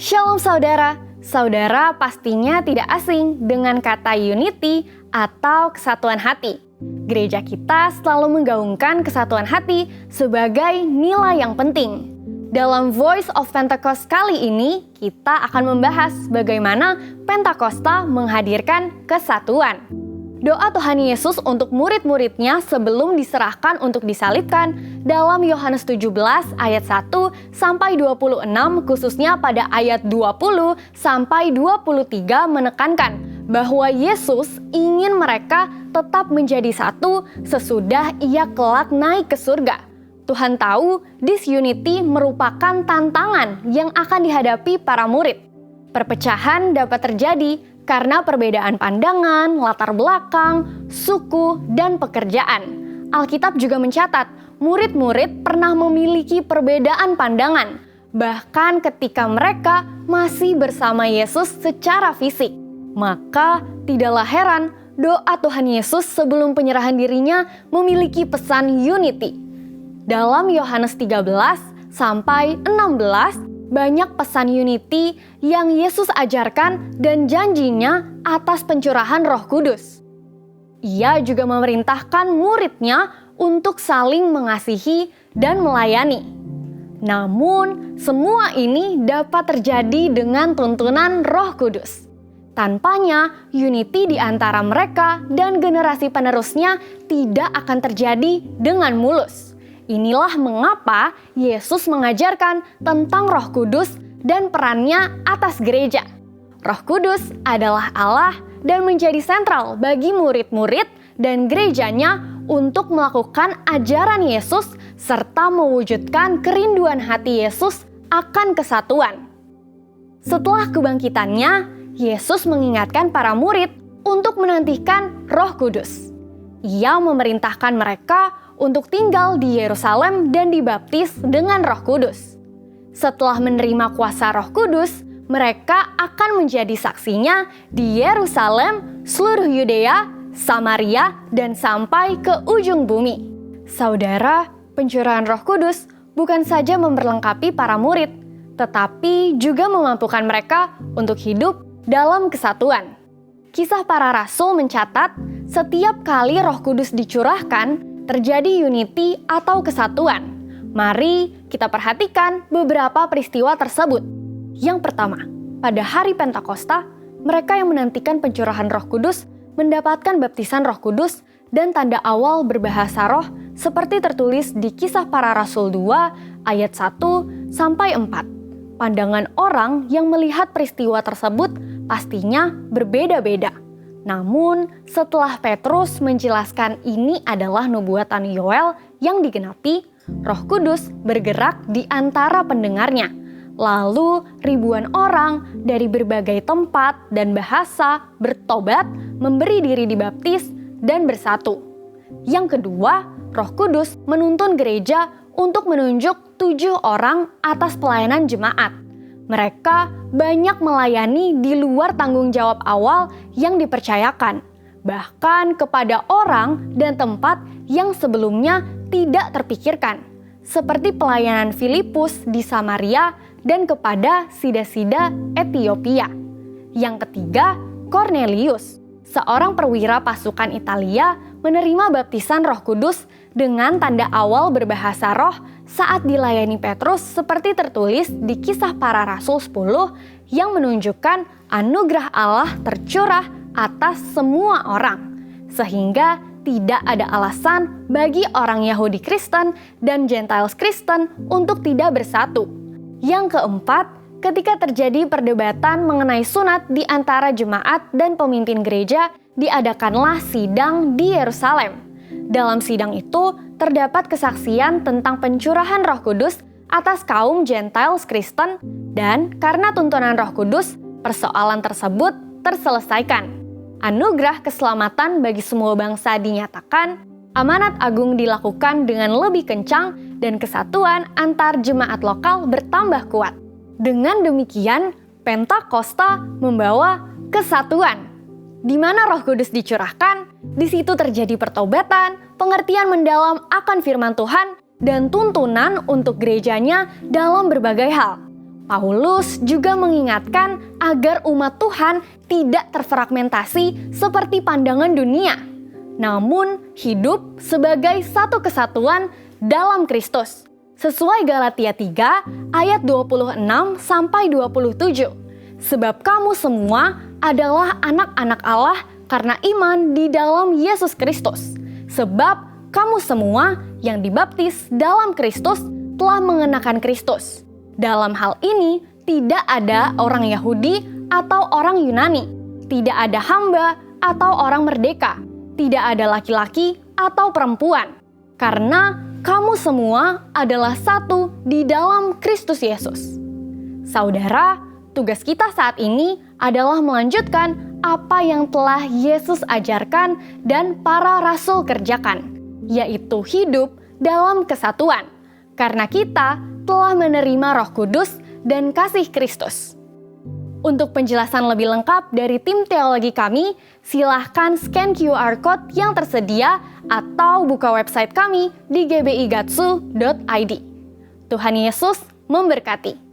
Shalom saudara, saudara pastinya tidak asing dengan kata unity atau kesatuan hati. Gereja kita selalu menggaungkan kesatuan hati sebagai nilai yang penting. Dalam Voice of Pentecost kali ini, kita akan membahas bagaimana Pentakosta menghadirkan kesatuan. Doa Tuhan Yesus untuk murid-muridnya sebelum diserahkan untuk disalibkan dalam Yohanes 17 ayat 1 sampai 26 khususnya pada ayat 20 sampai 23 menekankan bahwa Yesus ingin mereka tetap menjadi satu sesudah ia kelak naik ke surga. Tuhan tahu disunity merupakan tantangan yang akan dihadapi para murid. Perpecahan dapat terjadi karena perbedaan pandangan, latar belakang, suku, dan pekerjaan. Alkitab juga mencatat, murid-murid pernah memiliki perbedaan pandangan, bahkan ketika mereka masih bersama Yesus secara fisik. Maka tidaklah heran doa Tuhan Yesus sebelum penyerahan dirinya memiliki pesan unity. Dalam Yohanes 13 sampai 16, banyak pesan unity yang Yesus ajarkan dan janjinya atas pencurahan Roh Kudus. Ia juga memerintahkan muridnya untuk saling mengasihi dan melayani. Namun, semua ini dapat terjadi dengan tuntunan Roh Kudus. Tanpanya, unity di antara mereka dan generasi penerusnya tidak akan terjadi dengan mulus. Inilah mengapa Yesus mengajarkan tentang Roh Kudus dan perannya atas gereja. Roh Kudus adalah Allah dan menjadi sentral bagi murid-murid dan gerejanya untuk melakukan ajaran Yesus serta mewujudkan kerinduan hati Yesus akan kesatuan. Setelah kebangkitannya, Yesus mengingatkan para murid untuk menantikan Roh Kudus. Ia memerintahkan mereka untuk tinggal di Yerusalem dan dibaptis dengan Roh Kudus. Setelah menerima kuasa Roh Kudus, mereka akan menjadi saksinya di Yerusalem, seluruh Yudea, Samaria, dan sampai ke ujung bumi. Saudara, pencurahan Roh Kudus bukan saja memperlengkapi para murid, tetapi juga memampukan mereka untuk hidup dalam kesatuan. Kisah Para Rasul mencatat, setiap kali Roh Kudus dicurahkan, terjadi unity atau kesatuan. Mari kita perhatikan beberapa peristiwa tersebut. Yang pertama, pada hari Pentakosta, mereka yang menantikan pencurahan Roh Kudus mendapatkan baptisan Roh Kudus dan tanda awal berbahasa roh seperti tertulis di Kisah Para Rasul 2 ayat 1 sampai 4. Pandangan orang yang melihat peristiwa tersebut pastinya berbeda-beda. Namun, setelah Petrus menjelaskan ini adalah nubuatan Yoel yang digenapi, Roh Kudus bergerak di antara pendengarnya. Lalu, ribuan orang dari berbagai tempat dan bahasa bertobat, memberi diri dibaptis, dan bersatu. Yang kedua, Roh Kudus menuntun gereja untuk menunjuk 7 orang atas pelayanan jemaat. Mereka banyak melayani di luar tanggung jawab awal yang dipercayakan, bahkan kepada orang dan tempat yang sebelumnya tidak terpikirkan, seperti pelayanan Filipus di Samaria dan kepada sida-sida Ethiopia. Yang ketiga, Cornelius, seorang perwira pasukan Italia, menerima baptisan Roh Kudus dengan tanda awal berbahasa roh saat dilayani Petrus seperti tertulis di Kisah Para Rasul 10 yang menunjukkan anugerah Allah tercurah atas semua orang, sehingga tidak ada alasan bagi orang Yahudi Kristen dan Gentiles Kristen untuk tidak bersatu. Yang keempat, ketika terjadi perdebatan mengenai sunat di antara jemaat dan pemimpin gereja, diadakanlah sidang di Yerusalem. Dalam sidang itu, terdapat kesaksian tentang pencurahan Roh Kudus atas kaum Gentiles Kristen, dan karena tuntunan Roh Kudus, persoalan tersebut terselesaikan. Anugerah keselamatan bagi semua bangsa dinyatakan, amanat agung dilakukan dengan lebih kencang, dan kesatuan antar jemaat lokal bertambah kuat. Dengan demikian, Pentakosta membawa kesatuan. Di mana Roh Kudus dicurahkan, di situ terjadi pertobatan, pengertian mendalam akan firman Tuhan, dan tuntunan untuk gerejanya dalam berbagai hal. Paulus juga mengingatkan agar umat Tuhan tidak terfragmentasi seperti pandangan dunia, namun hidup sebagai satu kesatuan dalam Kristus. Sesuai Galatia 3 ayat 26-27. Sebab kamu semua adalah anak-anak Allah karena iman di dalam Yesus Kristus. Sebab kamu semua yang dibaptis dalam Kristus telah mengenakan Kristus. Dalam hal ini tidak ada orang Yahudi atau orang Yunani, tidak ada hamba atau orang merdeka, tidak ada laki-laki atau perempuan, karena kamu semua adalah satu di dalam Kristus Yesus. Saudara, tugas kita saat ini adalah melanjutkan apa yang telah Yesus ajarkan dan para rasul kerjakan, yaitu hidup dalam kesatuan, karena kita telah menerima Roh Kudus dan kasih Kristus. Untuk penjelasan lebih lengkap dari tim teologi kami, silahkan scan QR Code yang tersedia atau buka website kami di gbigatsu.id. Tuhan Yesus memberkati.